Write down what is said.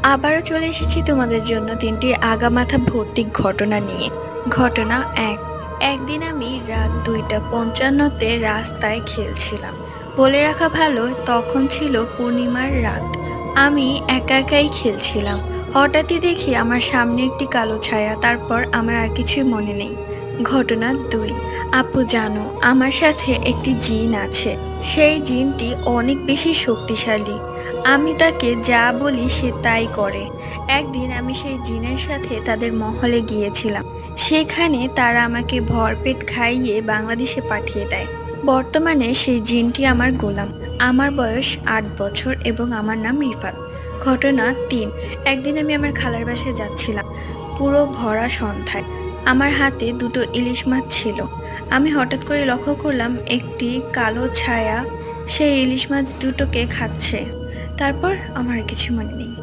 আবারও চলে এসেছি তোমাদের জন্য ৩টি আগামাথা ভর্তি ঘটনা নিয়ে। ঘটনা ১। একদিন আমি রাত ২টা ৫৫-তে রাস্তায় খেলছিলাম। বলে রাখা ভালো, তখন ছিল পূর্ণিমার রাত। আমি একা একাই খেলছিলাম। হঠাৎই দেখি আমার সামনে একটি কালো ছায়া, তারপর আমার আর কিছুই মনে নেই। ঘটনা ২। আপু জানো, আমার সাথে একটি জিন আছে। সেই জিনটি অনেক বেশি শক্তিশালী। আমি তাকে যা বলি সে তাই করে। একদিন আমি সেই জিনের সাথে তাদের মহলে গিয়েছিলাম। সেখানে তারা আমাকে ভরপেট খাইয়ে বাংলাদেশে পাঠিয়ে দেয়। বর্তমানে সেই জিনটি আমার গোলাম। আমার বয়স ৮ বছর এবং আমার নাম রিফাত। ঘটনা ৩। একদিন আমি আমার খালার বাসায় যাচ্ছিলাম। পুরো ভরা সন্ধ্যায় আমার হাতে দুটো ইলিশ মাছ ছিল। আমি হঠাৎ করে লক্ষ্য করলাম একটি কালো ছায়া সেই ইলিশ মাছ দুটোকে খাচ্ছে। তারপর আমার আর কিছু মনে নেই।